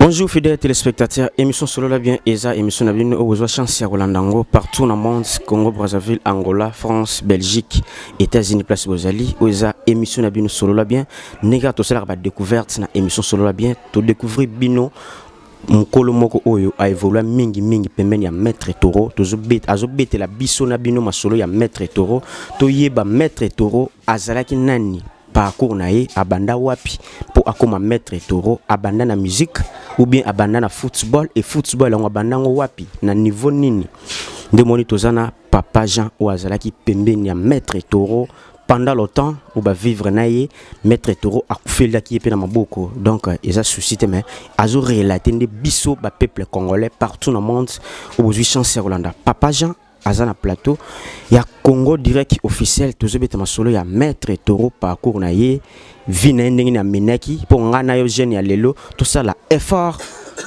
Bonjour fidèles téléspectateurs, émission Solo la bien Eza, émission Nabino Ouzwa chance à Rolandango, partout dans le monde, Congo, Brazzaville, Angola, France, Belgique, États-Unis, place Bozali, Oza, émission Nabino Solo la bien, Nega to sala ba découverte na émission Solo la bien, to découvrir Bino mukolo moko oyo a évolué mingi pembeni ya maître Toro, azobete la biso na bino masolo ya maître Toro, to yeba maître Toro azalaki nani parcours nae abanda wapi pour akoma maître Toro abanda na musique ou bien abanda na football et football on abanda ngo wapi na niveau nini ndemoni tozana papa Jean ou azalaki pembeni ya maître Toro pendant longtemps ou ba vivre nae maître Toro akufeli ki pe na maboko donc eza suscité mais azo relater de biso ba peuple congolais partout dans le monde au besoin chance Rolanda papa Jean Azana plateau, il y a Congo direct officiel, tous les masolo ya maître Toro parcours na ye, vina ndenge na menaki pour ngana yo jeune ya lelo, tout ça la effort,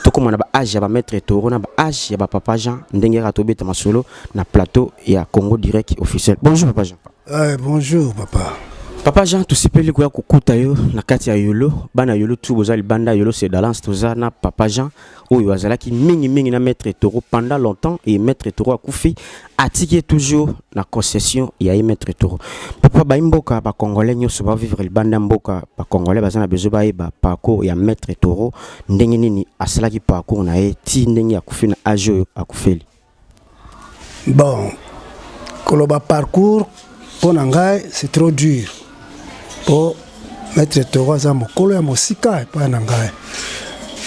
tout comme on a ba âge ya ba maître Toro na ba âge ya ba papa Jean ndenge ra tobeta masolo na plateau ya Congo direct officiel. Bonjour papa Jean. Bonjour papa. Papa Jean tout sipeli ko ya kukuta yo na kati ya yolo, bana yolo tout bozali banda yolo c'est dalance toza na papa Jean oyo azalaki mingi na maître Toro pendant longtemps et maître Toro akufi atiki toujours na concession ya maître Toro. Papa ba imboka ba congolais nyoso ba vivre le banda mboka ba congolais bazana bezo ba ba parcours ya maître Toro ndenge nini asalaki parcours na ye ti ndenge akufi na ajo akufeli. Bon, koloba parcours pour ngai c'est trop dur. Pour maître Toro za mokolo ya mosika pa na ngai.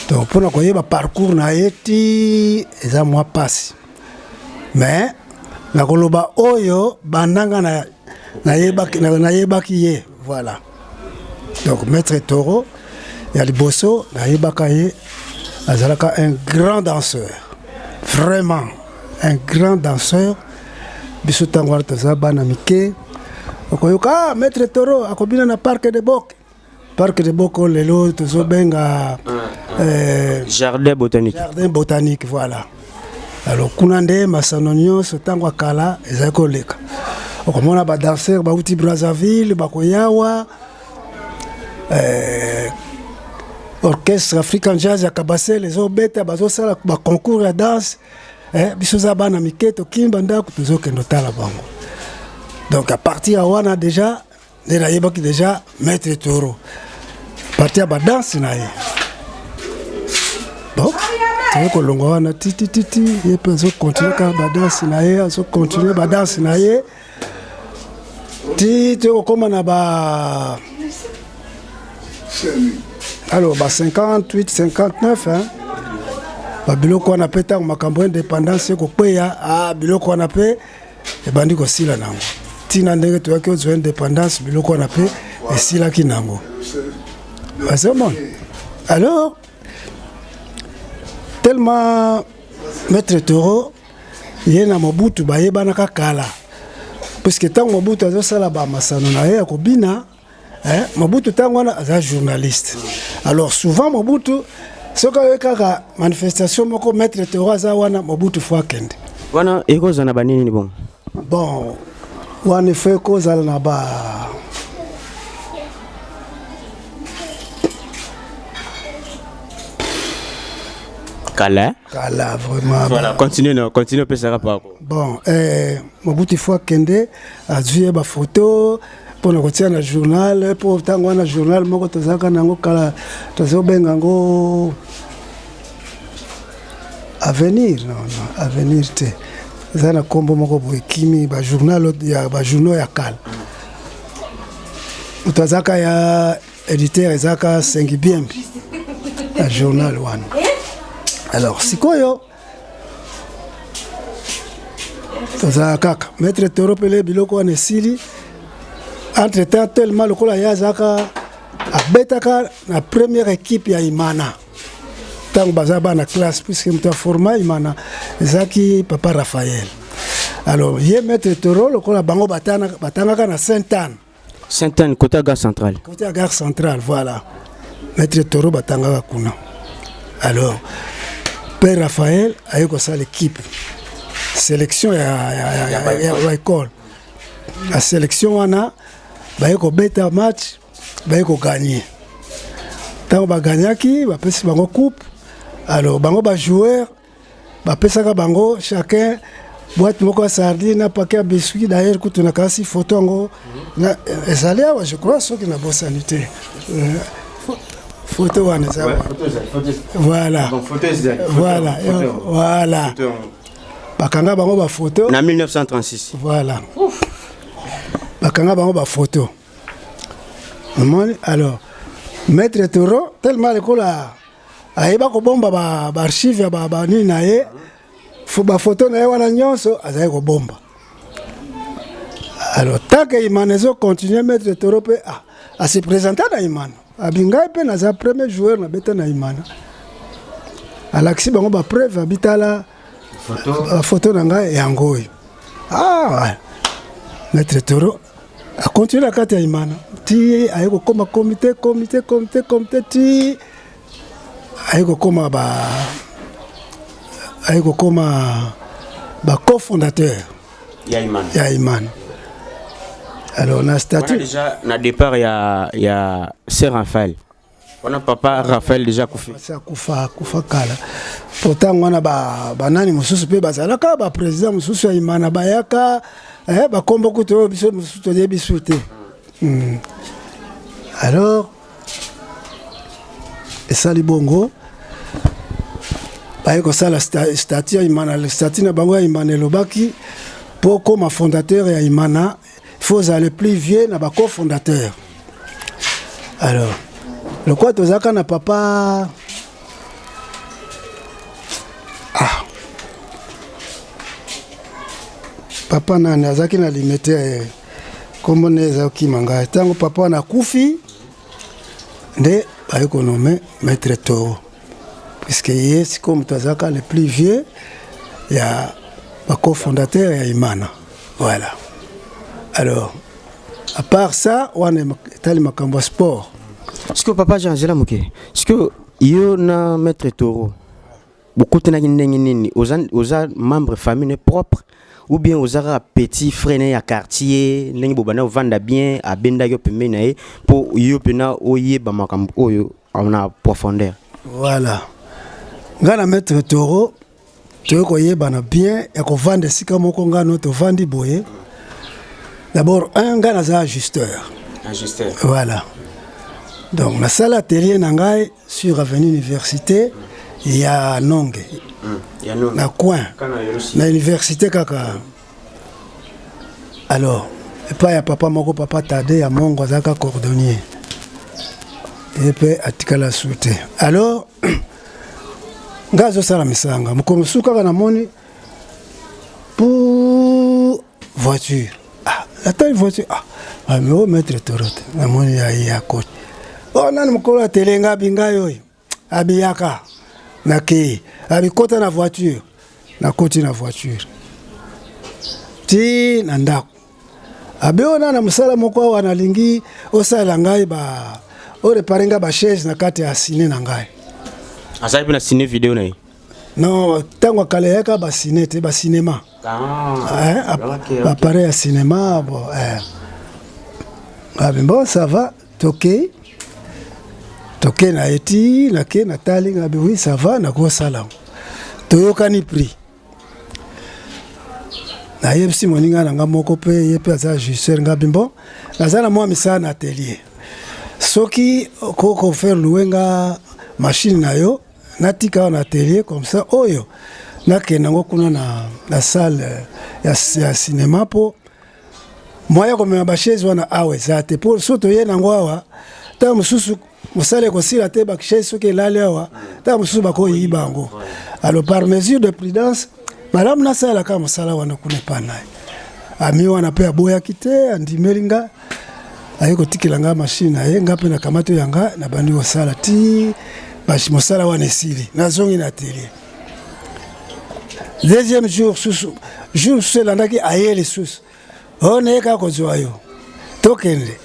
Donc pour na koyeba parcours na yeti eza moi passe. Mais na koloba oyo bandanga na yeba ki ye voilà. Donc maître Toro ya liboso na yeba ka ye azalaka un grand danseur. Vraiment un grand danseur. Biso tangwar toza bana mike. Okoyoka maître Toro akobina na parc de Bok. Parc de Bok lelo tozo benga jardin botanique. Jardin botanique voilà. Alors kunande masanonyo sotangwa kala ezako leka. Okomona ba danseur ba uti Brazzaville ba koyawa orchestre African Jazz ya Kabase les obeta bazo sala ba concours ya danse biso za bana miketo kimba ndako tozo kendo tala bango. Donc à partir de là déjà, déjà maître Toro. Partir à danse naïe. Bon, tu veux que l'on wana titi, il peut continuer à danse naïe, à continuer à danse naïe. Tu comme on a ba. Alors 58, 59 hein. Ba biloko on appelle tant makambo indépendance ko peya biloko on appelle et bandi ko sila nango. Tina ndenge tu as que tu indépendance biloko on appelle et sila kinango. C'est bon. Alors tellement maître Toro yena Mobutu ba yebana kala parce que tant Mobutu azo sala ba masano na ye akobina Mobutu tango na aza journaliste. Alors souvent Mobutu soka weka manifestation moko maître Toro aza wana Mobutu fois kende. Wana eko zana banini ni bon. Bon, wana fait cause à la ba. Kala vraiment. Voilà, continue peut ça rapport. Bon, Mobutu fois kende a joué ba photo pour na kotia na journal pour tango na journal moko tozaka nango kala tozo benga ngo avenir te. Zana kombo moko boekimi ba journal ya kala. Utazaka ya éditeur ezaka 5 bien. Un journal one. Alors sikoyo tozaka maître Toro pele biloko wana esili entre temps tellement lokola ya zaka abetaka na première équipe ya Imana. Tant bazaba na classe puisque mta forma Imana ezaki papa Raphaël. Alors ye maître Toro lokola bango batanga na Sainte-Anne. Sainte-Anne côté à gare centrale. Côté à gare centrale voilà. Maître Toro batanga kuna. Alors Père Raphaël a eu ça l'équipe. Sélection ya école. La sélection wana ba yeko beta match ba yeko gagner. Tant ba gagnaki ba pesi bango coupe Alors bango ba joueur ba pesaka bango chacun boîte moko sardine na paquet biscuit d'ailleurs kutu na kasi photo ngo na ezali awa je crois soki na bo sanité photo wana ça voilà voilà voilà bakanga bango ba photo na 1936 voilà bakanga bango ba photo alors maître Toro tellement l'école ayeba ko bomba ba archive ya ba nini na ye fu ba photo na ye wana nyonso azali ko bomba. Alors tant que Imanezo continue maître Toro pe a se présenter na Imana abingai pe na za premier joueur na beta na Imana alaxi bango ba preuve abitala photo na ngai yangoy maître Toro a continué la carte ya Imana ti ayeko koma comité ti ayeko koma ba cofondateur ya Imana. Alors na statut déjà na départ ya Sir Raphaël. On a papa Raphaël déjà kufi. Ça kufa kala. Pourtant wana ba nani mususu pe bazalaka ba président mususu ya Imana bayaka ba kombo kuto biso mususu to yebisu te. Alors esali bongo bayeko sala statut ya Imana, le statut na bango ya Imana lobaki pour comme fondateur ya Imana, il faut aller plus vieux na ba cofondateur. Alors le quoi tozaka na papa papa nani azaki na limite kombo neza kimanga tango papa na kufi nde bayeko nommé maître Toro puisque yes comme tozaka le plus vieux ya ba cofondateur ya Imana. Voilà. Alors à part ça on est tali makambo sport. Est-ce que papa Jean-Angela Muke, est-ce que yo na maître Toro beaucoup de nini aux membres famille propre ou bien aux petits frères ya quartier ndenge bobana vanda bien à benda yo pembe na pour yo pena oye ba makambo oyo na profondeur. Voilà. Ngana maître Toro to ko yebana bien ya ko vanda sika moko ngano to vandi boye. D'abord un ngana za ajusteur. Ajusteur. Voilà. Donc la salle atelier nangai sur avenue Université il y a Nonge. Na coin. Na université kaka. Alors, et pas ya papa moko papa Tade ya mongo zaka cordonnier. Et puis atikala soute. Alors ngazo sala misanga mukomusuka kana moni pour voiture. La taille voiture. Mais au maître Torote na moni ya côté. Oh nani mukolo telenga bingayo abiyaka naki abikota na voiture na koti na voiture ti na ndako abeona na musala moko wana lingi osala ngai ba o reparenga ba chaise na kati ya ciné na ngai asai pina ciné vidéo na non tango kaleka ba ciné te ba cinéma appareil ya cinéma bon bon ça va toqué toke na eti na ke na tali ngabi oui ça va na ko sala toyokani prix na yebsi moninga na ngamoko pe yepe za justeur ngabi bon nazana moi misana na atelier soki ko faire louenga machine na yo natika na atelier comme ça oyo na ke nango kuna na salle ya cinéma po moya ko me ba chaise wana awe za te pour soto ye nango awa ta mususu musale ko sila te bakche soki lale awa ta mususu bako yibango. Alors par mesure de prudence madame na sala kama sala wana kuna pana ami wana pe aboya kite andimelinga ayiko tikilanga machine aye ngape na kamato yanga na bandi ko sala ti bashi musala wana esili na zongi na atelier. Deuxième jour susu landaki ayele susu on eka ko zoayo tokende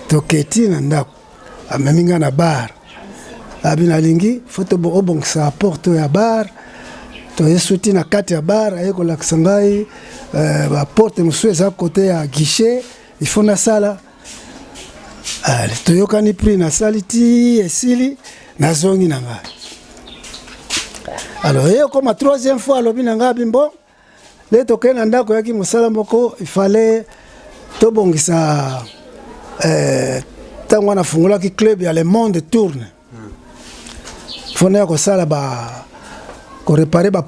toketi na ndako ameminga na bar abina lingi foto obong sa porte ya bar to yesuti na kati ya bar ayeko la kisangai ba porte musu za côté ya guichet il faut na sala to yokani prix na saliti esili na zongi na nga Alors comme la troisième fois lobi nanga bimbo le toke na ndako yaki musala moko il fallait tobongisa tango na fungula ki club ya Le Monde tourne fona ko sala ko réparer ba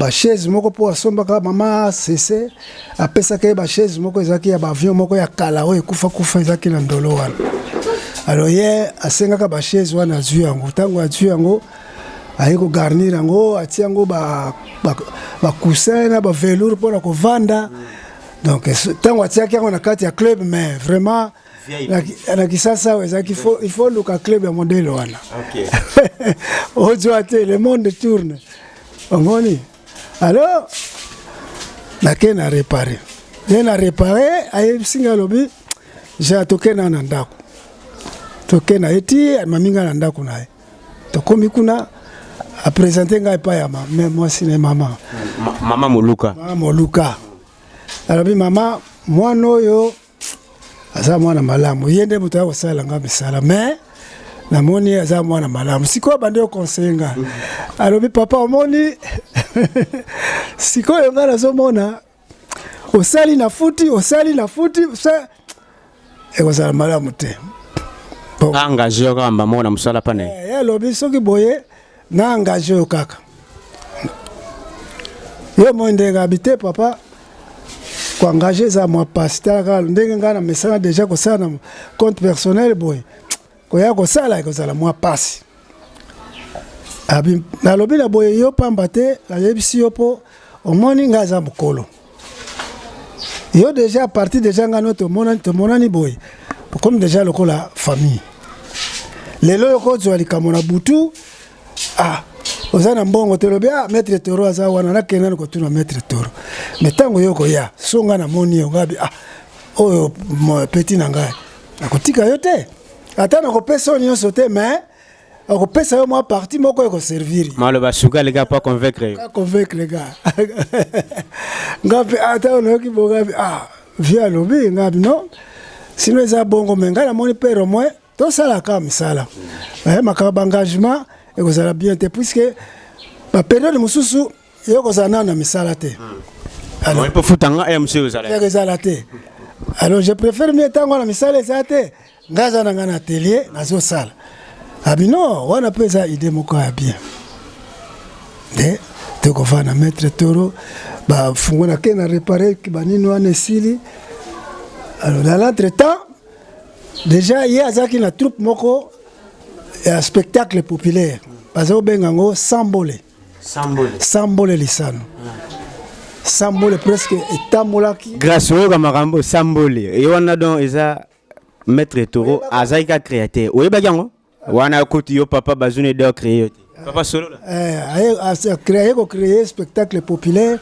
chaise moko po asomba ka mama cc apesa ke ba chaise moko ezaki ya ba avion moko ya kala o kufa ezaki na ndolo wana. Alors ye asenga ka ba chaise wana azui yango tango azui yango ayeko garnir yango atia yango ba coussin na ba velours pour la kovanda. Donc tango atia yango na kati ya club mais vraiment na kisasa ezaki il faut luka club ya modèle wana. OK. Aujourd'hui Le Monde tourne. Omoni. Alors na réparer. Na réparer aye singa lobi j'ai toke na ndako. Toke na eti maminga na ndako nae. Tokomi kuna a présenter ngai pa ya moi sine maman. Maman Moluka. Maman Moluka. Alors bi maman mwana oyo aza mwana malamu. Yende mutu akosala nga misala mais na moni aza mwana malamu. Siko bande o conseiller. Alors bi papa omoni siko yo ngala zo mona osali na futi ça ekozala malamu te. Engagé ka mbamo na musala pane. Ya lobi soki boye na engagé yo kaka. Yo monde ngabite papa ko engagé za moi pasteur ka ndenge ngana mesana déjà ko sana compte personnel boy. Ko ya ko sala ko sala moi passe. Abi na lobi na boye yo pambate la yebisi yo po omoni ngaza mukolo. Yo déjà à partir déjà ngano to monani boy. Comme déjà le la famille. Les locaux zo alikamona butu ozana mbongo te lobia maître toro aza wana na kenana ko tuna maître toro. Mais tango yoko ya songa na moni yo ngabi oyo petit nanga. Nakotika yo te. Ata na ko pesa nyonso te mais ko pesa yo moi parti moko ko servir. Malo basuka les gars pas convaincre. Pas convaincre les gars. Ngabi ata ono ki bogabi via lobi ngabi non. Sinon eza bongo menga na moni père au moins to sala ka misala. Makaba engagement et ko sala bien te puisque ba période mususu yo ko sala na misala te. Alors il peut futanga et monsieur sala. Ya sala te. Alors je préfère mieux tango na misala za te. Ngaza na ngana atelier na zo sala. Abino wana pesa idée moko ya bien. De te ko fa na maître toro ba fungona ke na réparer ki banini wana sili. Alors dans l'entretemps, déjà il y a ça qui na troupe moko un spectacle populaire. Parce que bengango sambole. Sambole lisano. Sambole presque etamolaki. Grâce au Kamarambo sambole. Et on a donc eza maître toro azaika créateur. Oui bagango. Wana koti yo papa bazune de créer. Papa solo là. Créer spectacle populaire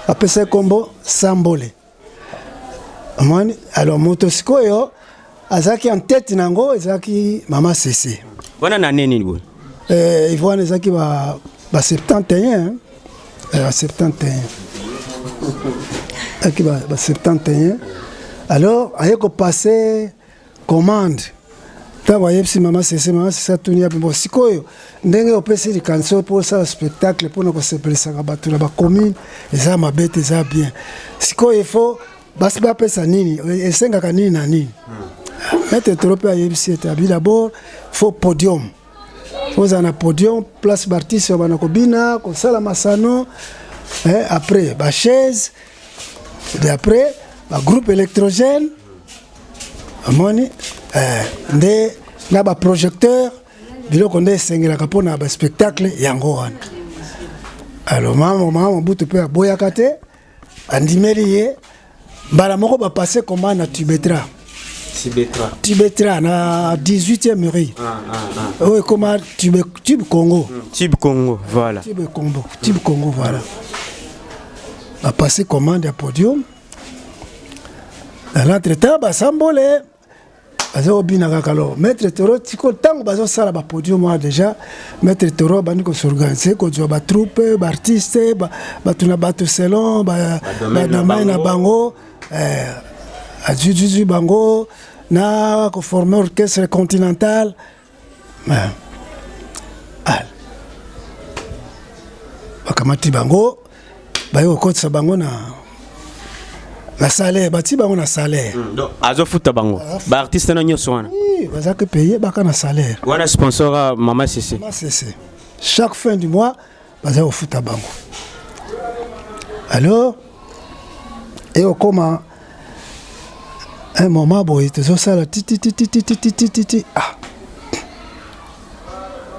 après ça combo sambole. Alors motosiko yo azaki en tête nango ezaki mama cc. Bona na nini bo? Ivoine ezaki ba 71 71. Aki ba 71. Alors ayeko passer commande. Ta voyez si mama cc tunia bo sikoyo ndenge opesi di cancer pour ça spectacle pour nous se blesser batu na ba commune eza mabete eza bien. Sikoyo il faut basi ba pesa nini esenga kanini na nini mettre trop à yebisi établi d'abord faut podium faut un podium place d'artiste bana kobina ko sala masano après ba chaise et après ba groupe électrogène amoni nde na ba projecteur biloko nde sengela kapona ba spectacle yango wana. Alors maman butu pe boya kate andimeli ye bala moko ba passer commande à Tibetra na 18e rue. Oui, comment Tube Congo. Tube Congo, voilà. Tube Congo, voilà. Ba passer commande à podium. Dans l'entretemps ba sambole azo bina kakalo maître toro tiko tango bazo sala ba podium déjà maître toro bani ko s'organiser ko jo ba troupe ba artiste ba tuna ba to salon ba domaine na bango à Juju bango na ko former orchestre continental bakamati bango baye kokotisa bango na salaire bati bango na salaire donc azofuta bango ba artiste na nyonso wana bazaka payer baka na salaire wana sponsor Mama CC chaque fin du mois bazaka kofuta bango alors et okoma un moment boy tozosala titi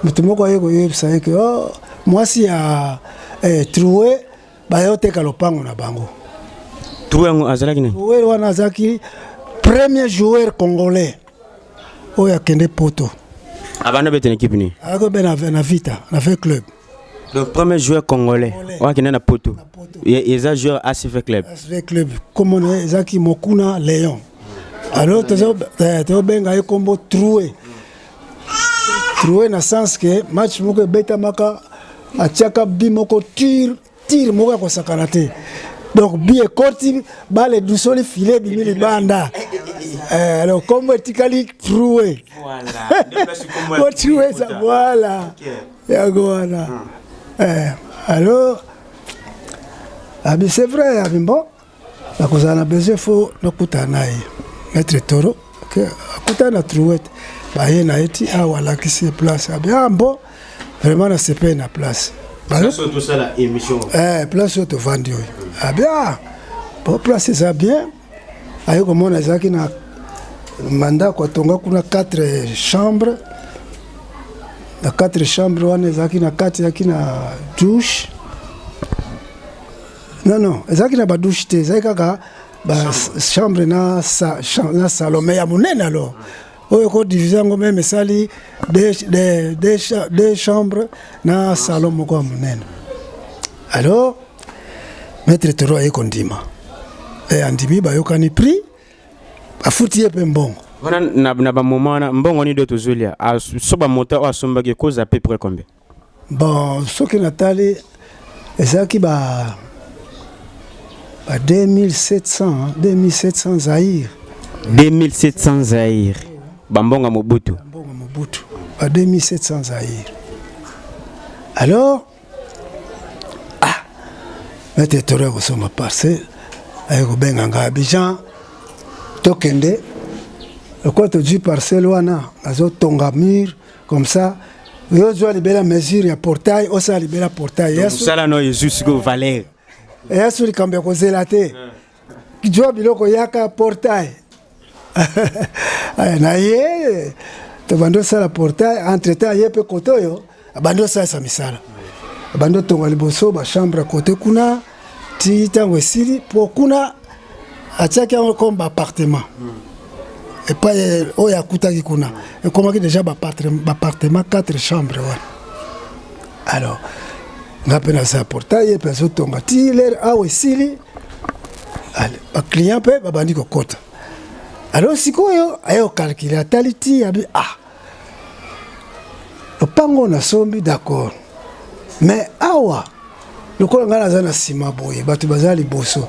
mutu moko aye koyebisa ye ke mwasi ya troué bayoteka lopango na bango troué yango azalaki nini troué wana azalaki premier joueur congolais oyo akende poto abanda bete na équipe ni akobe na Vita na fait club le premier joueur congolais oyo akende na poto eza joueur ACV club comme on est ezaki Mokuna Léon alors tobenga ye kombo troué na sens que match moko beta maka atiaka bi moko tir moko ya kosakana te donc bi ekoti bale dusoli filet bimili banda alors kombo etikali troué troué ça voilà yango wana alors abi c'est vrai abi bon nakozala na besoin fo nokutana ye maître Toro que akutana troué baye na eti awa lakisi place abia bon vraiment na sepe na place place tout ça la émission place to vandi oyo abia bon place ça bien ayo komona ezaki na mandat kwa tonga kuna 4 chambres na 4 chambres wana ezaki na kati yaki na douche non ezaki na ba douche te ezaki kaka ba chambre na salon mais ya munene alors oyo ko diviser ngo même sali des chambres na salon moko munene alors maître Toro aye kondima andimi bayokani prix afuti ye pe mbongo wana na ba moment na mbongo ni do tozulia so ba moteur o asombaki cause à peu près combien bon soki natali ezaki ba 2700 Zaïre 2700 Zaïre Bambonga Mobutu à 2700 Zaïre. Alors Maître Toro kosoma parcelle aye kobenganga Abidjan tokende quoi te dit parcelle wana azotonga mur comme ça yo zo libera mesure ya portail osa libera portail yesu sala no Jesus go Valère yesu likambe kozela te kijwa biloko yaka portail na ye to bando sala portail entre temps ye pe kotoyo bando sa misala bando tonga liboso ba chambre côté kuna ti tango esili po kuna atiaki yango comme appartement et pas oyo akutaki kuna ekomaki déjà appartement 4 chambres wana alors nga mpe naza portail ye mpe azotonga ti lere awa esili baclient mpe babandi kokota alors sikoyo aye kokalkile atali ti abi lopango nasombi d'accord mais awa lokola ngai naza na nsima boye bato baza liboso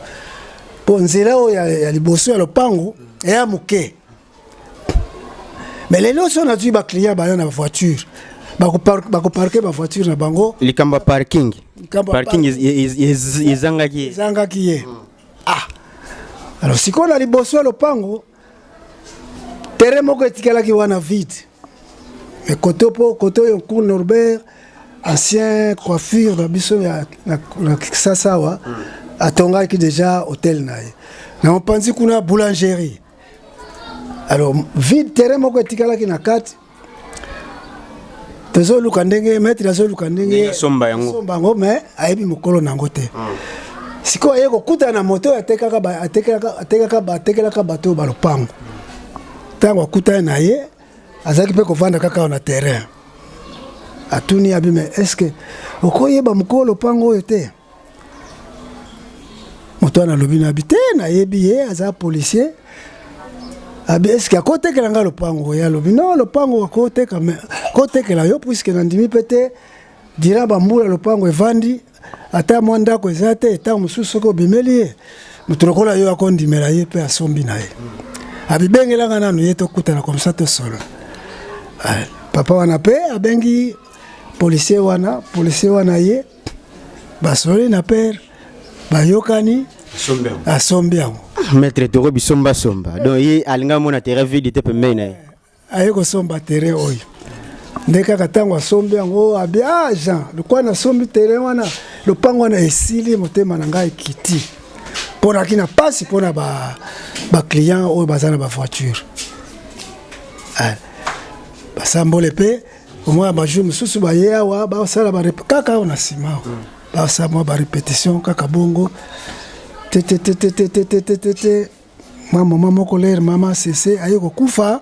mpo nzela oyo ya liboso ya lopango eya moke mais lelo so nazwi baclient baya na bavoiture bakoparke bavoiture na bango likambo parking ezangaki ye alors sikoyo na liboso ya lopango terrain moko etikalaki wana vide mais kote oyo cour Norbert ancien coiffure na biso na Kisasa awa atongaki déjà hôtel na ye na mopanzi kuna boulangerie alors vide terrain moko etikalaki na kati tozoluka ndenge maître azoluka ndenge somba yango mais ayebi mokolo nango te sikoyo aye kokutana na moto atekelaka bato balopango ntango akutani na ye azalaki mpe kovanda kaka na terrain atuni abi me estce okoyeba mokolo lopango oyo te moto wana alobi na abi te nayebi ye aza policier abi estce akotekela nga lopango ye alobi non lopango akotekela yo puiske nandimi mpe te dira bambula lopango evandi ata mwa ndako eza te etango mosusu soki obimeli ye moto lokola yo akondimela ye mpe asombi na ye abibengelanga nanu ye tokutana comme ça tosolo papa wana mpe abengi policier wana ye basoli na père bayokani asombi yango maître toro bisomba somba donc ye alinga mona terrain vide te pembeni na ye aye kosomba terrain oyo nde kaka ntango asombi yango abi Jean lokwa nasombi terrain wana lopango wana esili motema na ngai ekiti mponaki na mpasi mpona baclient oyo baza na bavoiture basambole mpe omwa bajour mosusu baye awa basala kaka awa na nsima basala mwa barépétition kaka bongo te mwa mama moko lere mama sese aye kokufa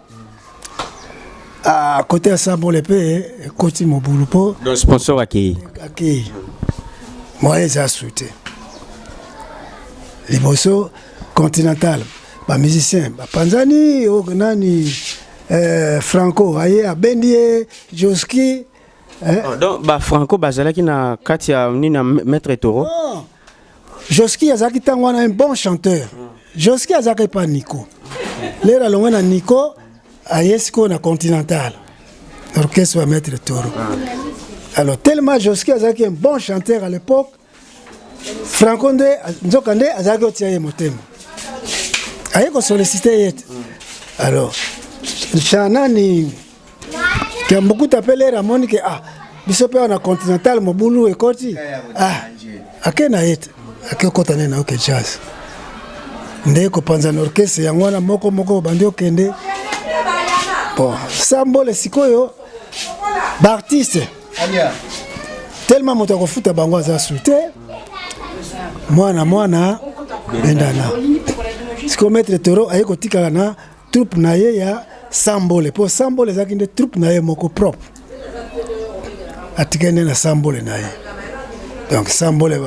kote ya sambole mpe ekoti mobulu mpo donc sponsor akei moye eza su te liboso continental bamusicien bapanzani nani Franco aye abendi ye Joski donc Franco bazalaki na kati ya nini maître toro Joski azalaki ntango wana un bon chanteur Joski azalaki pa Nico lero alongwe na Nico aye sikoyo na continental orchestre wa maître toro alors tellement Joski azalaki un bon chanteur à l'époque Franco nde nzoka nde azalaki otia ye motema aye kosollicite ye te alors chanani kiambukuta mpe lere amoni ke biso mpe wana continental mobulu ekoti ake na ye te ake okota nde na oke jazz nde kopanza na orchestre yango wana moko bandi okende bon sambole sikoyo baartiste tellement moto akofuta bango aza su te mwana bendana sikoyo maître toro aye kotikala na troupe na ye ya sambole po sambole ezalaki nde troupe na ye moko propre atikali nde na sambole na ye donc sambole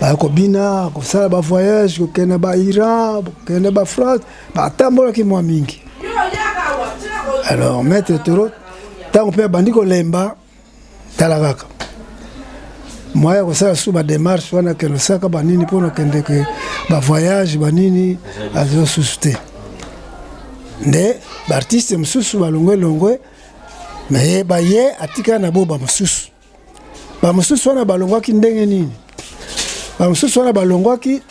bakobina kosala bavoyage kokende bairan kokende bafrance batambolaki mwa mingi alors maître toro ntango mpe bandi kolemba tala kaka moya kosala su badémarche wana kende osaka banini mpona okendeke bavoyage banini azosusu te nde baartiste mosusu balongwe me baye atika na bo bamosusu wana balongwaki ndenge nini bamosusu wana balongwaki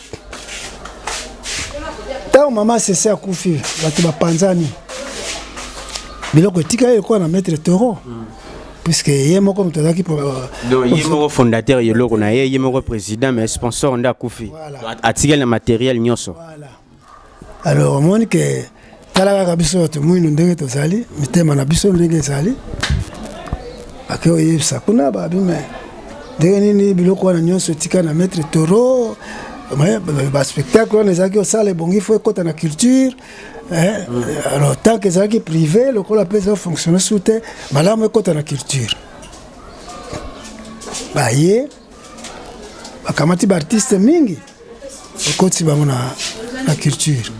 ntango mama sese akufi bato bapanzani biloko etika ye ekola na maître toro puisque ye moko moto azalaki ye moko fondateur yeloko na ye moko président mais sponsor nde akufi atikali na matériel nyonso alors omoni ke tala kaka biso bato mwino ndenge tozali mitema na biso ndenge ezali ake oyebisa kuna babi me ndenge nini biloko wana nyonso etika na maître toro baspectacle wana ezalaki osala ebongi fo ekota na culture alors tant que ezalaki privé lokola mpe eza fonctionne su te malamu ekota na culture baye bakamati baartiste mingi ekoti bango na culture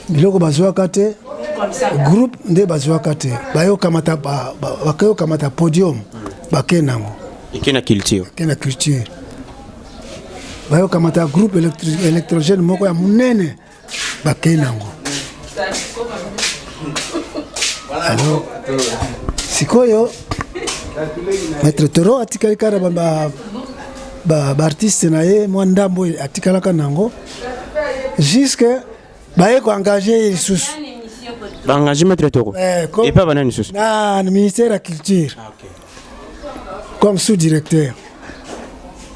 biloko bazwaka te groupe nde bazwaka te bayokamata podium bake nango eke na culture bayokamata groupe électrogène moko ya monene bake nango alors sikoyo maître toro atikali kaka baartiste na ye mwa ndambo atikalaka nango jusque baye koengage ye lisusu baengage maître toro epa banani lisusu na ministère ya culture comme sous-directeur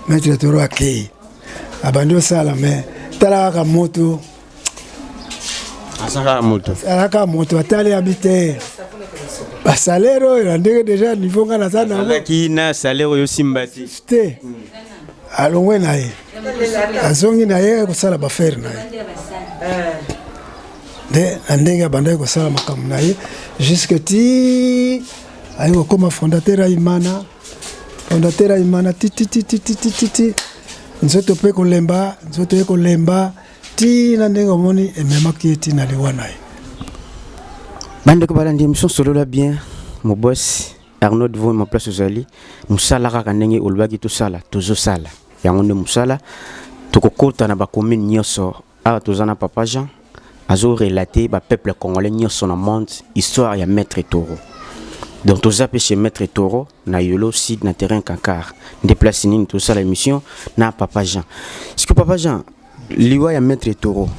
maître toro akei abandi osala me tala kaka moto alaka moto atali abi te basalaire oyo na ndenge deja niveau nga naza nangoalaki na salaire oyo simba te alongwe na ye azongi na ye kosala bafere na ye nde na ndenge abandaki kosala makambo na ye jusque ti aye kokoma fondateur aimana titi nzoto mpe kolemba nzoto ye kolemba ti na ndenge omoni ememaki ye ti na liwa na ye bandeko balandi émission solola bien mo boss Arnaud Devon ma place ozali mosala kaka ndenge olobaki tozosala yango nde mosala tokokota na bacommune nyonso awa toza na papa Jean azo relater ba peuple congolais nyonso na monde histoire ya maître toro Donc tout ça chez Maître Toro na yolo site na terrain Kakar déplacer nini tout ça l'émission na Papa Jean. Est-ce que Papa Jean liwa ya Maître Toro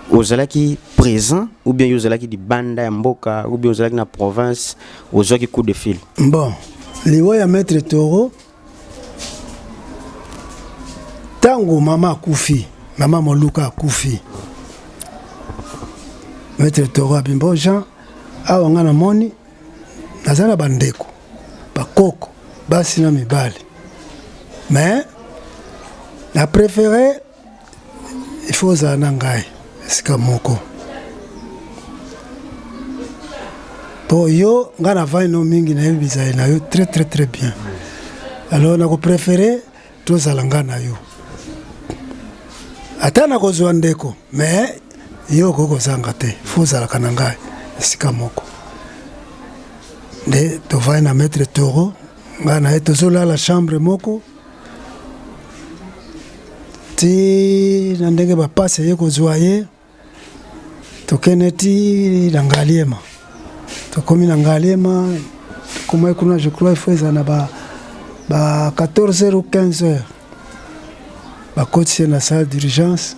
ozalaki présent ou bien ozalaki di banda ya mboka ou bien ozalaki na province ozaki coup de fil? Bon, liwa ya Maître Toro tango mama akufi, mama Moluka akufi. Maître Toro abimbo Jean awa na moni nazana bandeko bakoko basi na mibali, mais la préférée il faut zana ngai esika moko po yo ngana vai no mingi na yebisa na yo très très très bien. Alors na ko préféré to zalanga na yo atana ko zwandeko, mais yo koko zanga te faut zalaka na ngai esika moko. De to vai na Maître Toro ngana eto zola la chambre moko ti na ndenge ba passe ye ko zoyer to keneti na ngaliema to komi na ngaliema comme kuna je crois il faut ça na ba 14h ou 15h ba coach na salle d'urgence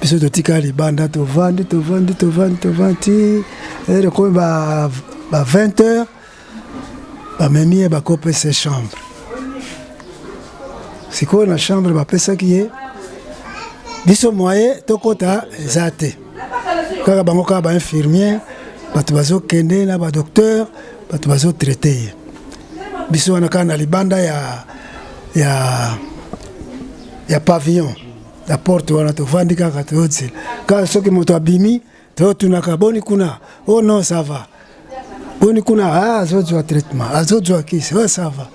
biso to tika libanda to vandi et comme ba 20h ba memi ba cope ses chambres. Si quoi la chambre ba pesa kiye biso moye to kota zate kaka bango ka ba infirmier batu bazo kende na ba docteur batu bazo traiter biso wana kana libanda ya pavillon la porte wana to vandi kaka to otsi ka soki moto abimi to tunaka boni kuna oh non ça va boni kuna azojwa traitement azojwa kisi ouais ça va.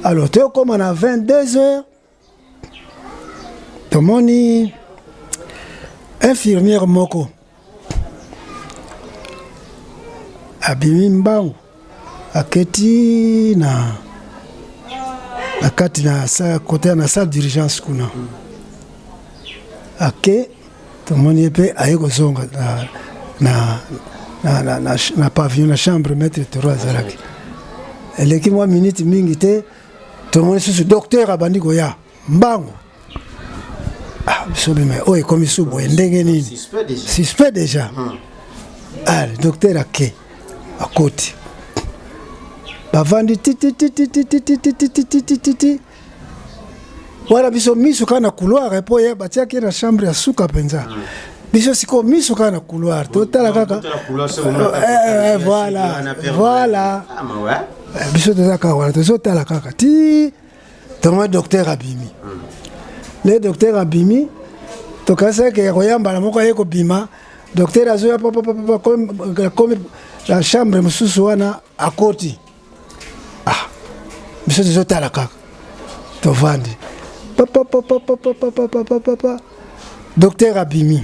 Alors, tu comme on a 22h, tu moni infirmière moko abimi mbangu aketi na kati na sa côté na salle d'urgence kuna ake tu moni pe ayeko zonga na pavillon na chambre Maître Toro azalaki eleki mwa minute mingi te tout ce docteur abandi goya mbango biso bima oyo ekomi subo ndenge nini suspect déjà le docteur ake akoti bavandi titi wala biso miso kana couloir po ya batiaki na chambre ya suka penza biso siko miso kana couloir totala kaka voilà biso tozaka wala tozotala kaka ti tomo docteur abimi le docteur abimi tokasa ke koyamba na moko yeko bima docteur azoya papa comme la chambre mususu wana akoti biso tozotala kaka tovandi papa docteur abimi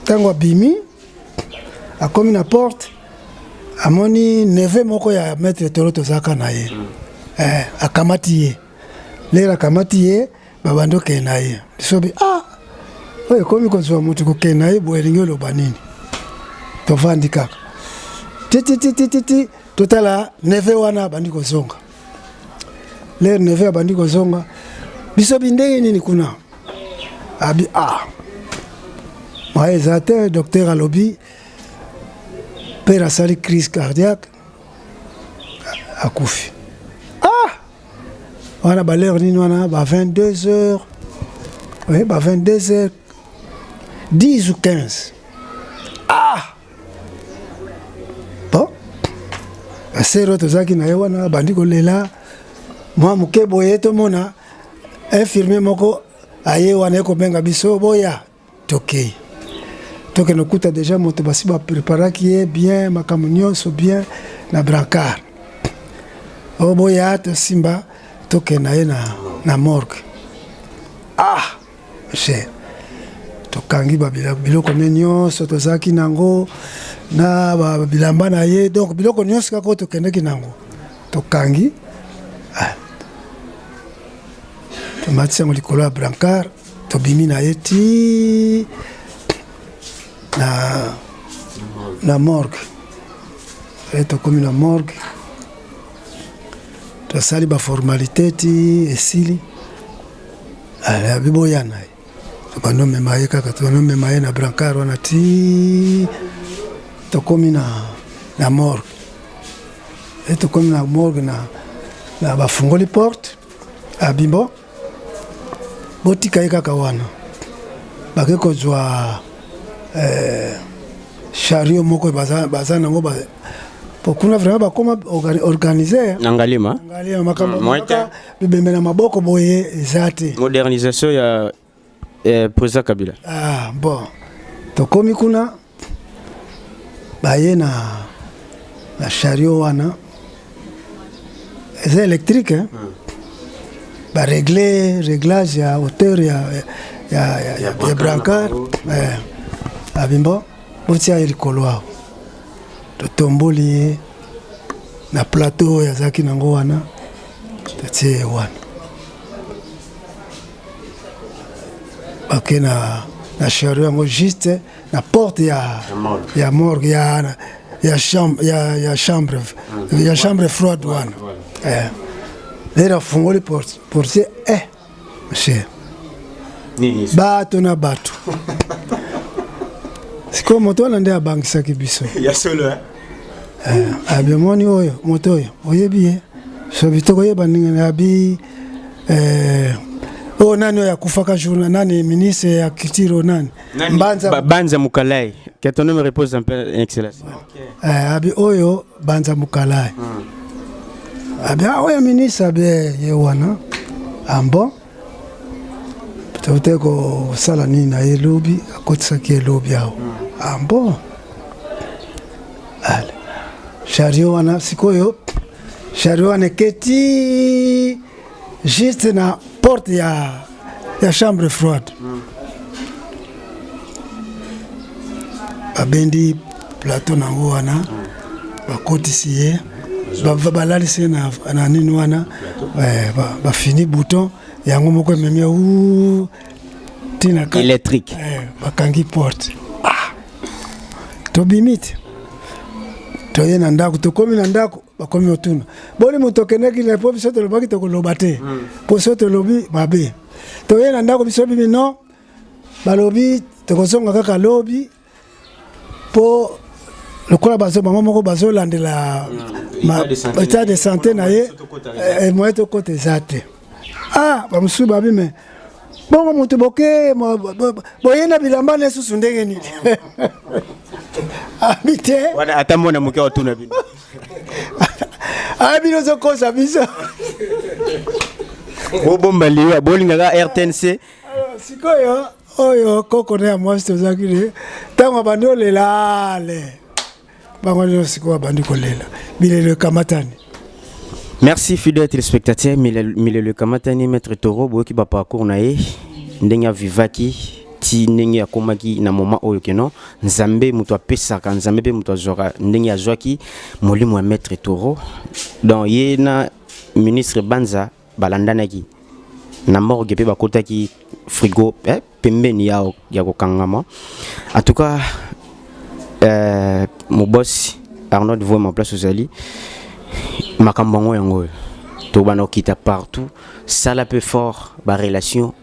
tango abimi akomi na porte amoni neve moko ya Maître Toro tozaka na ye akamati ye lera akamati ye babando ke na ye bisobi oyo komi kozwa mutu ko ke na ye boelingi oloba nini tovandi kaka titi totala neve wana bandi kozonga lera neve abandi kozonga bisobi ndenge nini kuna abi moi ezate docteur alobi père asali crise cardiaque akufi wana ba l'heure nini wana ba 22h oui ba 22h 10 ou 15 bon asero tozaki na ye wana bandi kolela mwa moke boye tomona infirmier moko aye wana ekobenga biso boya tokei toke nokuta déjà moto basi bapreparaki ye bien makambo nyonso bien na brancard oboya tosimba toke na ye na morgue che tokangi biloko ne nyonso tozalaki nango na bilamba na ye donc biloko nyonso kaka tokendeki nango tokangi tomatisi yango likolo ya brancard tobimi na ye ti na morgue tokomi na morgue tosali baformalité ti esili biboyana tobanomema ye kaka tobanomema ye na brancard wana ti tokomi na morgue tokomi na morgue na bafungoli porte abimbo botika ye kaka wana bake kozwa chariot moko baza nango pokuna vraiment bakoma organiser nangalima makambo bibembe na maboko boye eza te modernisation ya président Kabila. Bon tokomi kuna baye na chariot wana eza électrique réglage ya hauteur ya brancard abimbo botia ye likolo awo totomboli ye na plateau yazalaki nango wana totie ye wana bake na chariot yango juste na porte ya morgue ya chambre froide wana lero afungoli portier monsieur bato na bato siko moto wana nde abangisaki biso ya solo abimoni oyo moto oyo oyebi ye sobi tokoyeba ndenge na abi nani oyo akufaka journal nani ministre ya culture nani Banza Mukalai que ton nom me repose un peu excellence abi oyo Banza Mukalai abi oyo ministre abi ye wana ambo toteko sala nini na ye lobi akotisaki ye lobi awo ambo ale chariot wana sikoyo chariot wana eketi juste na porte ya chambre froide babendi plateau nango wana bakotisi ye balalisi ye na nini wana bafini bouton yango moko ememi tina électrique bakangi porte tobimi te toye na ndako tokomi na ndako bakomi otuna boni moto okendeki na po biso tolobaki tokoloba te po so tolobi mabe toye na ndako biso bimi no balobi tokozonga kaka lobi po lokola bango moko bazolandela état de santé na ye moye tokota eza te bamosusu babi me bongo moto boke boye na bilamba na esusu ndenge nini abi te ata mona moke otuna bino bino ozokosa biso bobomba liwa bolingaka RTNC sikoyo oyo koko na ya mwasi tozalaki ne ntango bandi olela ale bango nio sikoyo bandi kolela bilelo ekamatani. Merci fidèles téléspectateurs, Milele Kamatani, Maître Toro, Boki Bapakour Nae, Ndenya Vivaki, Ti Ndenya Komaki, na moment oyo keno, Nzambe Moutoua Pesaka, Nzambe Moutoua Zora, Ndenya Zwaki, Molimu Maître Toro, donc Yena, ministre Banza, Balandanaki, na morgue pe bakotaki frigo, pembeni yako kangama. En tout cas, mon boss, Arnaud, voit ma place aux alliés. Makambango yango to bana kita partout ça la peu fort ba relation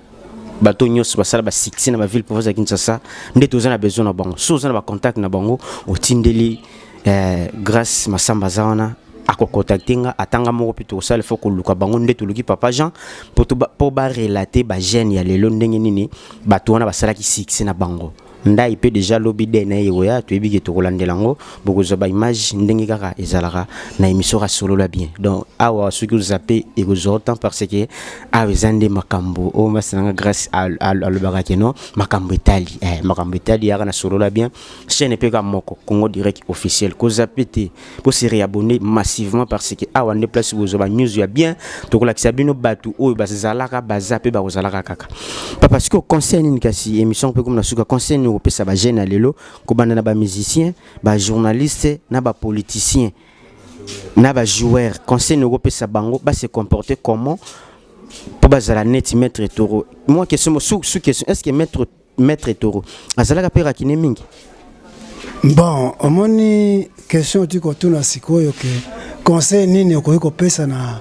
bato nyos ba sala ba succès na ba ville province ya Kinshasa nde tozana besoin na bango so zana ba contact na bango otindeli grâce masamba zaona ako contactinga atanga moko pito sala faut ko luka bango nde tuluki papa Jean po ba relater ba jeune ya lelo ndenge nini bato wana ba sala ki succès na bango nda ipe déjà lobby de na yegoya to ebiki to kolandelango bokozo ba image ndenge kaka ezalaka na émission solo la bien donc awa ce que vous appelez et vous autant parce que awezande makambo o masanga grâce à le barakeno makambo Italie makambo Italie ya na solo la bien chaîne pe ka moko Congo direct officiel ko zapete pour se réabonner massivement parce que awa ne place vous ba news ya bien to kolakisa bino batu o bazalaka bazape ba kozalaka kaka parce que conseil ni kasi émission pe comme na suka conseil opesa ba jeune lelo ko bana na ba musicien ba journaliste na ba politicien na ba joueur conseil no opesa bango ba se comporter comment pour bazala net Maître Toro moi question sous question est-ce que Maître Toro azala ka pera kinemingi Bon, omoni question tu kotuna sikoyo ke conseil nini okoki kopesa na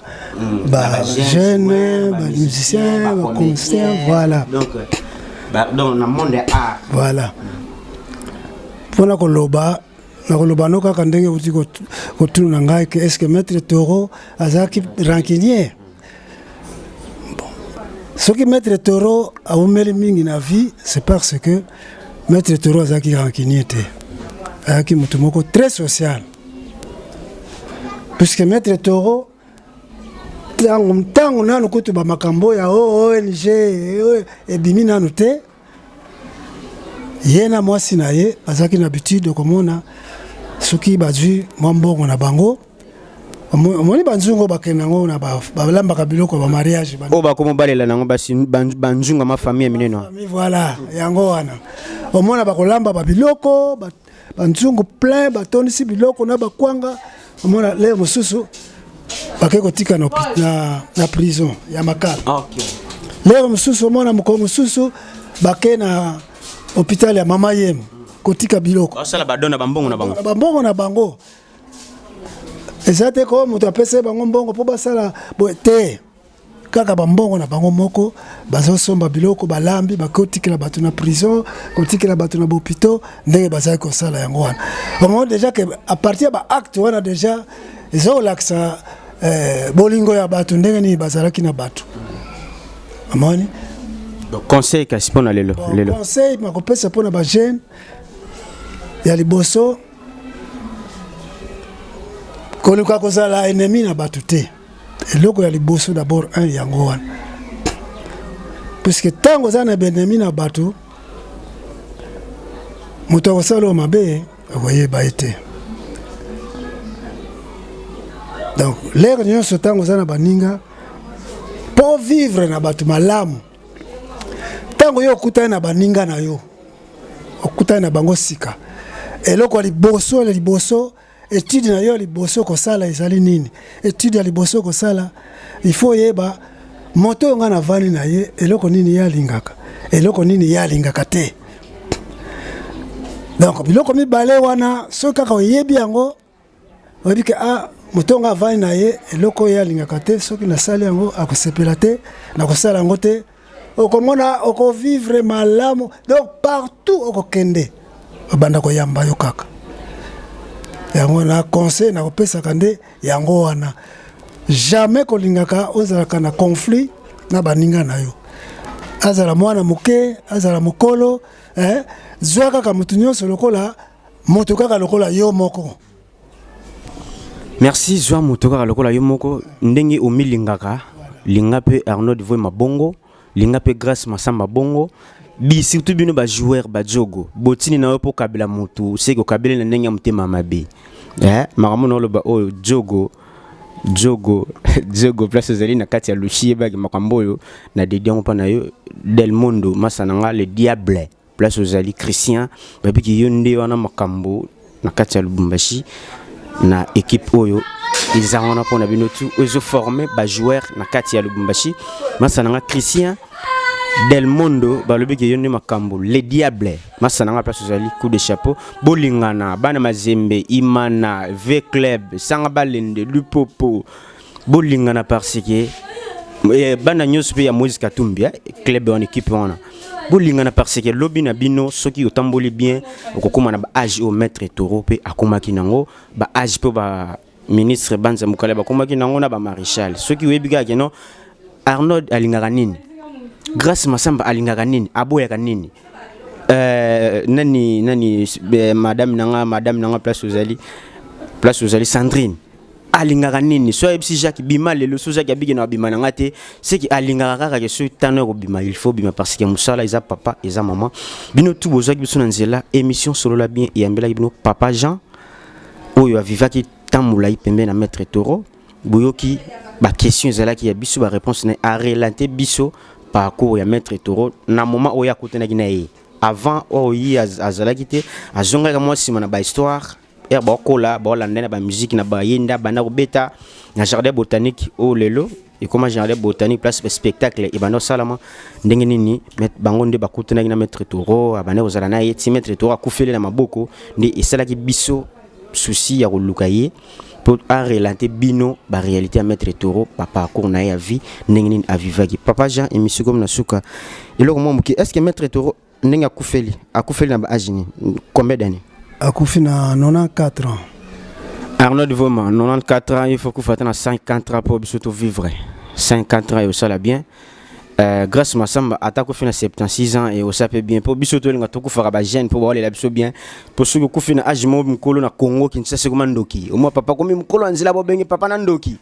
ba jeune, ba musicien, ba concert, voilà. Donc dans le monde de art. Voilà. Pona koloba na koloba no kaka ndenge uti kotuna ngai ke est-ce que maître Toro azaki rancunier. Bon. Ce qui maître Toro a umeli mingi na vie, c'est parce que maître Toro azaki rancunier te. Ayaki mutu moko très social. Puisque maître Toro tango nanu kutu ba makambo ya ONG ebimi nanu te. Yena mwasi na ye azaki na habitude komona soki bazwi mwambongo na bango omoni banzungo bakenango na balambaka biloko ba mariage o bakomo balela nango basi banzunga ma famille mineno. Voilà yango wana omona bakolamba ba biloko banzungu plein batonisi biloko na bakwanga omona leo mosusu bake kotika na prison ya makala. Okay. Leo mosusu omona moko mosusu bake na hôpital ya mama yem kotika biloko. Asala badona bambongo na bango. Bambongo na bango. Ezate ko mutu apese bango mbongo po basala te. Kaka bambongo na bango moko bazosomba biloko balambi bakotikela bato na prison, kotikela bato na hôpital ndenge bazali kosala yango wana. Bongo déjà que à partir ba acte wana déjà ezo laksa bolingo ya bato ndenge ni bazalaki na bato. Amoni? Donc conseil kasi pona lelo. Conseil makopesa pona ba jeune ya liboso koluka kozala ennemi na bato te. Eloko ya liboso d'abord un yango wana. Puisque tango za na ennemi na bato moto akosala mabe akoyeba ete. Donc l'air nyonso tango za na baninga pour vivre na bato malamu. Tango yo okutana na baninga na yo okutana na bango sika eloko ya liboso étude na yo liboso kosala ezali nini étude ya liboso kosala il faut yeba moto nga na vani na ye eloko nini yalingaka eloko nini yalingaka te. Donc biloko mibale wana so kaka oyebi yango oyebi ke moto nga vani na ye eloko yalingaka te soki nasali yango akosepela te na kosala yango te okomona oko vivre malamu. Donc partout oko kende banda ko yamba yo kaka yango na conseil na kopesa kande yango wana jamais kolingaka ozalaka na conflit na baninga na yo azala mwana muke azala mukolo zwa kaka mutu nyonso lokola moto kaka lokola yo moko. Merci zwa moto kaka lokola yo moko ndenge omilingaka linga pe Arnold Voy mabongo linga pe Grâce Masamba bongo bi surtout bino ba joueur ba jogo botini na yo po kabela mutu seko kabela na ndenge mutema mabe makamono lo ba o jogo place zali na kati ya luchie ba makamboyo na dediango pa na yo Del Mondo masananga le diable place zali Christian ba biki yonde wana makambo na kati ya Lubumbashi na équipe oyo izangona pona bino tu ozo former ba joueur na kati ya Lubumbashi masananga Christian Del Mondo balobiki yonde makambo le diable masananga place zali coup de chapeau bolingana bana mazembe imana v club sanga balende lupopo bolingana parce que bana nyospe ya Moïse Katumbi club en équipe wana bolingana parce que lobi na bino soki otamboli bien okokoma na ba âge au maître Toro pe akomaki nango ba âge pe ba ministre Banza Mukale bakomaki nango na ba maréchal soki webiga keno Arnold alingaka nini Grâce Masamba alingaka nini aboyaka nini nani madame nanga place uzali Sandrine alingaka nini so ebisi Jacques bima lelo so Jacques abiki na bima nanga te c'est qui alingaka kaka ke so tano ko bima il faut bima parce que musala eza papa eza maman bino tout bozaki biso na nzela émission solo la bien yambela bino papa Jean oyo avivaki tamula ipembe na maître Toro boyoki ba question ezalaki ya biso ba réponse na a relater biso parcours ya maître Toro na moment oya kutenaki na ye avant oyi azalaki te azongaka moi sima na ba histoire ba kola ba landena ba musique na ba yenda ba na robeta na jardin botanique o lelo et comme jardin botanique place spectacle et bano salama ndenge nini met bango nde bakutana na maître toro abane ozala na ye ti maître toro akufeli na maboko nde esalaki biso souci ya kolukaye pour relater bino ba réalité à maître toro papa parcours na ya vie ndenge nini avivaki papa Jean émission comme na suka eloko mo muki est-ce que maître toro ndenge akufeli na ba âge ni combien d'années akufi na 94 ans. Arnaud Voma, 94 ans, il faut qu'on fasse 50 ans pour surtout vivre. 50 ans et ça la bien. Grâce à Massamba, attaque au final 76 ans et ça peut bien. Pour bisoto les gars, faire ba jeune pour voir les labs bien. Pour ceux qui font âge mo mkolo na Congo qui ne sait comment ndoki. Au moins papa comme mkolo anzila bo bengi papa na ndoki.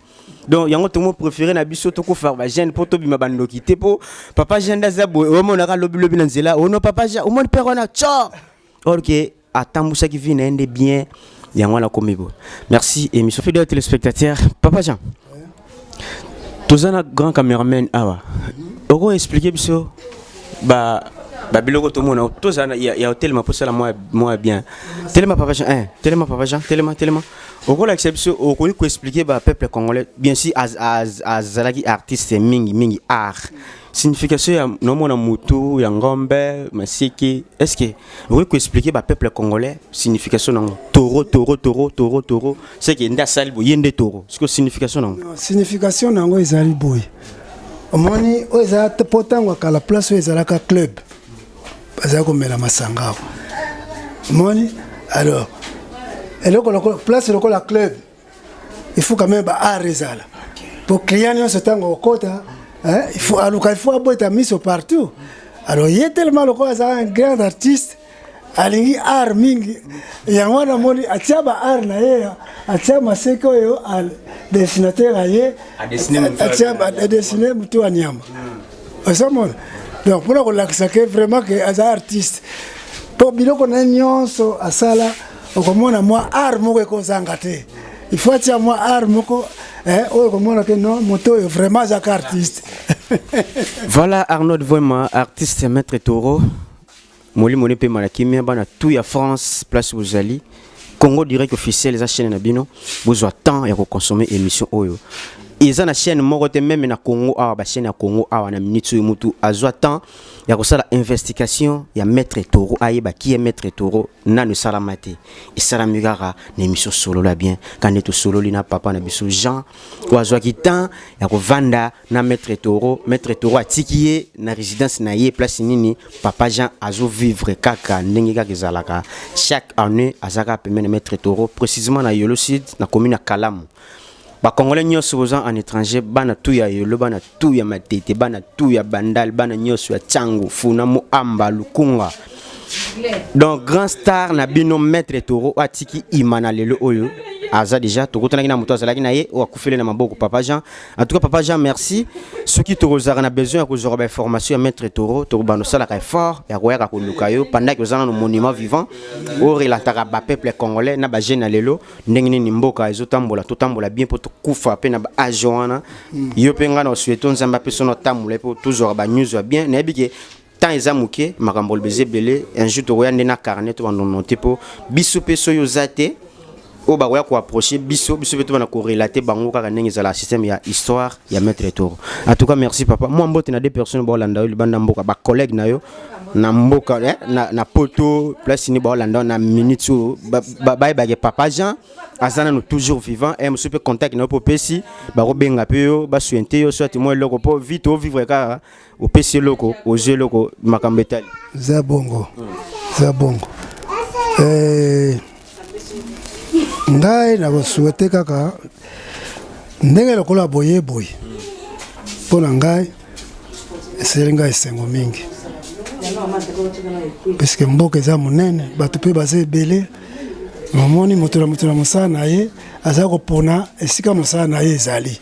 Donc yango tout le monde préféré na bisoto ko faire ba jeune pour to bima bandoki. Te po papa jeune d'azabo au moins na lobi nanzela. Oh non papa jeune au moins père on a tcha. OK, atambusa qui vient ende bien. Merci émission fidèles téléspectateurs. Papa Jean, tous un grand caméraman awa. Oko expliquer biso biloko to mona tous il y a tellement pour ça moi bien. Tellement Papa Jean, tellement Papa Jean, tellement. Oko l'exception oko ko expliquer peuple congolais bien si azalaki artiste mingi art. Signification ya nomona mutu ya ngombe masiki est-ce que vous pouvez expliquer peuple congolais signification non taureau c'est que nda sali bo yende taureau ce que signification non signification nango ezali boy omoni oza potangwa kala place ezala ka club bazaka komela masanga omoni alors eloko place lokola club il faut quand même art ezala pour client nyonso tango okota. Il faut aboiter mis partout. Alors il est tellement un grand artiste, alingi art mingi. Yangwana moni atiaba art na ye, atiaba seko yo al dessinateur aye, atiaba dessiner mutu anyama. Osamon. Donc pour qu'on l'accès vraiment que as artiste. Pour biloko na nyonso asala, okomona moi art moko ko zangate. Il faut atiaba moi art moko. Vraiment artiste. Voilà Arnaud vraiment artiste maître taureau. Moli pe malakimia bana tout ya France place Bozali. Congo direct officiel les chaîne na bino. Besoin temps ya consommer émission oyo. Ils ont la chaîne morote même na Congo ba chaîne ya Congo na minute mutu azwa temps ya kosala investigation ya maître taureau ayeba qui est maître taureau nanu salamate et salamugara na émission solo la bien quand est solo lina papa na biso Jean ko azwa ki temps ya ko vanda na maître taureau atikiye na résidence na ye place nini papa Jean azo vivre kaka ndenge kaka ezalaka chaque année azaka pemene maître taureau précisément na Yolo Sud na commune ya Kalamu. Ba Congolais nyonso boza en étranger bana tout ya yolo bana tout ya matete bana tout ya bandal bana nyonso ya tsango funa mo amba lukunga. Donc grand star na bino maître taureau atiki imana lelo oyo aza déjà tokotana na moto azalaki na ye o akufele na maboko papa Jean. En tout cas papa Jean merci ceux qui tozara na besoin ya kozora ba information ya maître taureau to bano sala ka fort ya koyaka koluka yo pendant que ozana no monument vivant o relataka ba peuple congolais na ba jeune lelo ndenge ni mboka ezotambola totambola bien pour to kufa pe na ba ajoana yo penga na souhaitons nzamba pe sono tambola pour toujours ba news bien na biki tant ezamuke makambol bezebele un jour to royande na carnet to noter pour biso pe soyo zate o ba ko approcher biso beto bana ko relater bango kaka ndenge za la système ya histoire ya maître taureau. En tout cas merci papa moi mbote na deux personnes ba Holanda yo banda mboka ba collègue na yo na mboka na poto place ni ba Holanda na minute ba papa Jean azana no toujours vivant et monsieur peut contact na po pesi ba ko benga pe yo ba suente yo soit moi loko po vite au vivre kaka au pesi loko au jeu loko makambetali za bongo ngai na souhaiter kaka ndenge lokola boye pona ngai eselinga esengo mingi parce que mboka eza monene bato pe baza ebele momoni moto na mosala na ye aza kopona esika mosala na ye ezali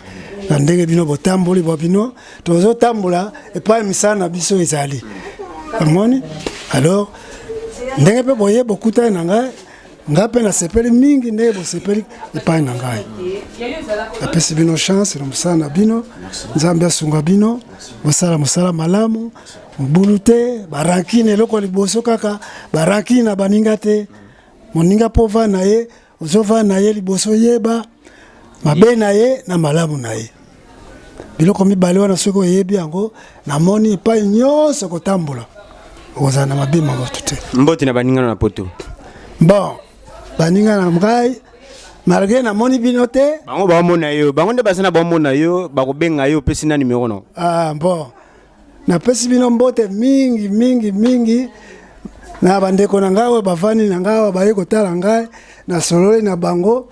na ndenge bino botamboli bino tozotambola epai misala na biso ezali momoni alors ndenge pe boye bokutani na ngai ngape na sepeli mingi ndenge bosepeli epai na ngai apesi bino chance na mosala na bino nzambe asunga bino bosala mosala malamu mbulu te barankine eloko liboso kaka barankine na baninga te moninga po va na ye ozova na ye liboso yeba mabe na ye na malamu na ye biloko mibale wana soki oyebi yango namoni epai nyonso kotambola okozala na mabe maboto te. Mbote na baningana na poto. Bon, baningana na ngai malgré namoni bino te. Bango baomona yo, bango nde basana baomona yo, bakobenga yo pesi na numéro no. Ah bon. Na pesi bino mbote mingi na bandeko na ngai bavani na ngai baye kotala ngai na solole na bango.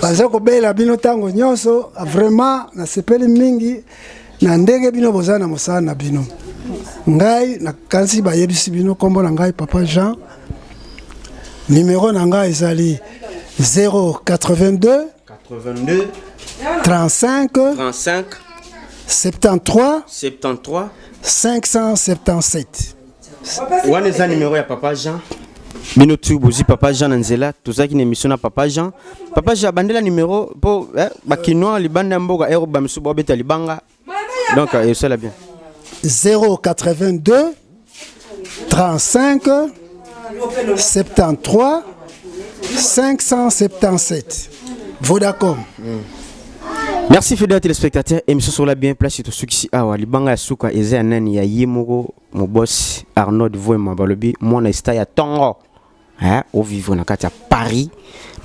Baza kobela bino tango nyonso vraiment na sepeli mingi na ndenge bino bozana na mosala na bino. Ngai na kansi bayebisi bino kombo na ngai Papa Jean. Numéro na ngai ezali 082 35 73 577. Wana eza numéro ya Papa Jean. Bino tu bozi Papa Jean Nzela, tozaki na émission na Papa Jean. Papa Jean bandela numéro po bakinoa libanda mboka ero bamisu bobeta libanga. Donc ça la bien. 082 35 73 577. Vodacom. Merci fidèles téléspectateurs, émission sur la bien place to succès awa libanga ya suka eza nani ya yemoko mon boss Arnaud Voema balobi mona sta ya tongo. Au vivre na kati ya Paris,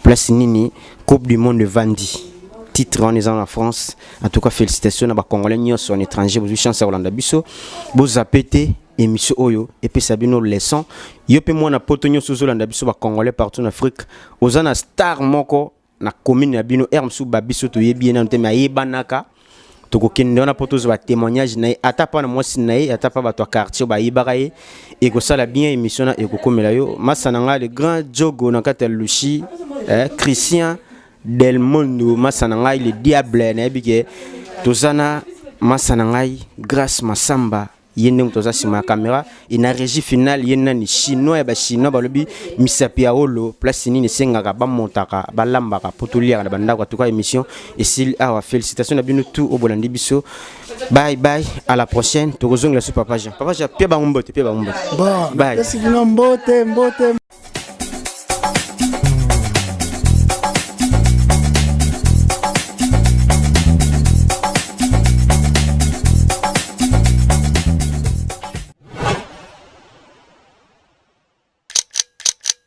place nini Coupe du monde de Vandi. Titre en en France. En tout cas félicitations à ba Congolais nyonso en étranger, vous chance à Rolanda Biso. Vous apété émission oyo et puis sabino leçon. Yo pe moi na poto nyonso Rolanda Biso ba Congolais partout en Afrique. Ozana star moko na commune ya bino Ermsu Babiso to yebi na ntema yebanaka. Toko kende na poto zo ba témoignage na ata pa na mwasi na ye ata pa ba to quartier ba yibaka ye et ko sala bien émission na e ko komela yo masananga le grand jogo na kata lushi Christian Del Mondo masananga le diable na bike tozana masananga grâce masamba yende mutoza sima caméra ina régie finale yenda ni chinois ya ba chinois balobi misapi ya olo place nini sengaka ba montaka ba lambaka potolia na banda kwa tuka émission et s'il a félicitations na bino tout au bolandi biso. Bye bye, à la prochaine. Tozonga la Papa Jean. Papa Jean, pia ba mbote. Bon, bye. Merci bino mbote.